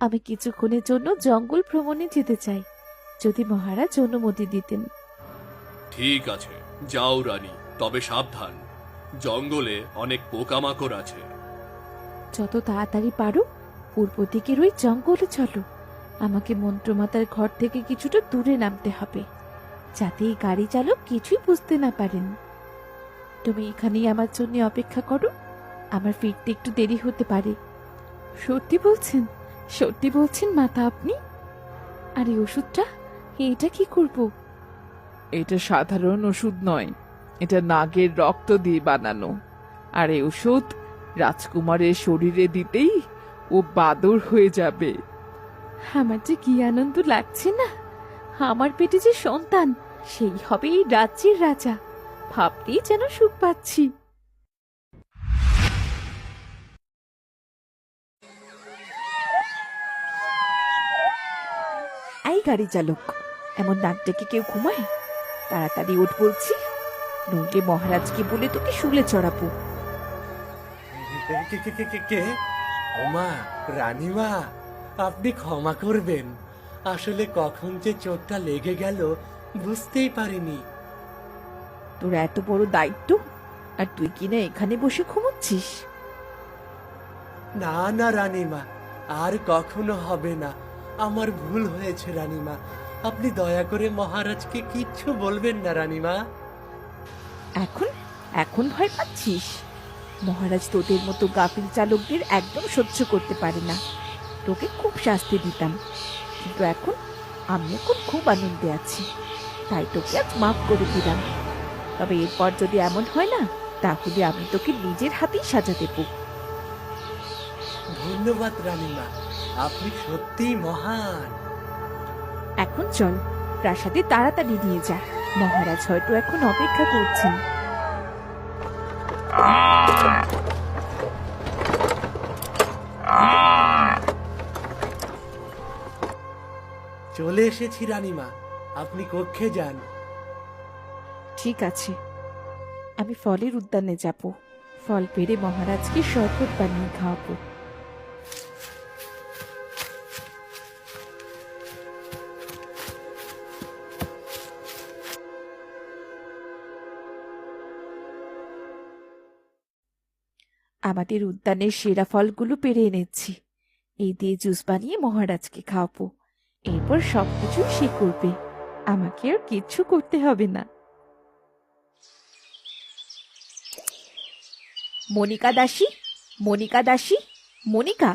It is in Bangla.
আমি কিছুক্ষণের জন্য জঙ্গল ভ্রমণে যেতে চাই, যদি মহারাজ অনুমতি দিতেন। ঠিক আছে, যাও রানী, তবে সাবধান, জঙ্গলে অনেক পোকামাকড় আছে। যত তাড়াতাড়ি পারো পূর্ব দিকের ওই জঙ্গলে চলো। আমাকে মন্ত্রমাতার ঘর থেকে কিছুটা দূরে নামতে হবে, যাতে এই গাড়ি চালক কিছুই বুঝতে না পারেন। তুমি এখানেই আমার জন্য অপেক্ষা করো, আমার ফিরতে একটু দেরি হতে পারে। সত্যি বলছেন? সত্যি বলছেন মাতা আপনি? আর এই ওষুধটা, এটা কি করব? এটা সাধারণ ওষুধ নয়, এটা নাগের রক্ত দিয়ে বানানো। আর এই ওষুধ রাজকুমারের শরীরে দিতেই ও বাদর হয়ে যাবে। আমার যে কি আনন্দ লাগছে না! আমার পেটে যে সন্তান, সেই হবে এই রাজ্যের রাজা, ভাবতেই যেন সুখ পাচ্ছি। এই গাড়ি চালক, এমন নাক ডেকে কেউ ঘুমায়? তাড়াতাড়ি ওঠ বলছি, নইলে মহারাজকে বলে তোকে শুলে চড়াবো। কে কে কে কে কে কে? ওমা, রানীমা, আপনি ক্ষমা করবেন, আসলে কখন যে চোটটা লেগে গেল বুঝতেই পারিনি। তোর এত বড় দায়িত্ব, আর তুই কিনা এখানে বসে ঘুমোচ্ছিস? না না রানীমা, আর কখনো হবে না, আমার ভুল হয়েছে রানীমা, আপনি দয়া করে মহারাজকে কিচ্ছু বলবেন না রানীমা। এখন এখন ভয় পাচ্ছিস? মহারাজ তোদের মতো গাফিল চালকদের একদম সহ্য করতে পারে না। তোকে খুব শাস্তি দিতাম, কিন্তু আমি এখন খুব আনন্দে আছি, তাই তোকে আজ মাফ করে দিলাম। তবে এরপর যদি এমন হয় না, তাহলে আমি তোকে নিজের হাতেই সাজা দেব। ধন্যবাদ রানীমা, আপনি সত্যিই মহান। এখন চল, প্রাসাদে তাড়াতাড়ি নিয়ে যা, মহারাজ হয়তো এখন অপেক্ষা করছেন। চলে এসেছি রানীমা, আপনি কক্ষে যান। ঠিক আছে, আমি ফলের উদ্যানে যাব, ফল পেড়ে মহারাজকে শরবত বানিয়ে খাওয়াবো। আমাদের উদ্যানের সেরা ফলগুলো পেড়ে এনেছি, এই দিয়ে জুস বানিয়ে মহারাজকে খাওয়াবো। এরপর সবকিছুই সে করবে, আমাকে আর কিচ্ছু করতে হবে না। মনিকা দাসী, মনিকা দাসী, মনিকা!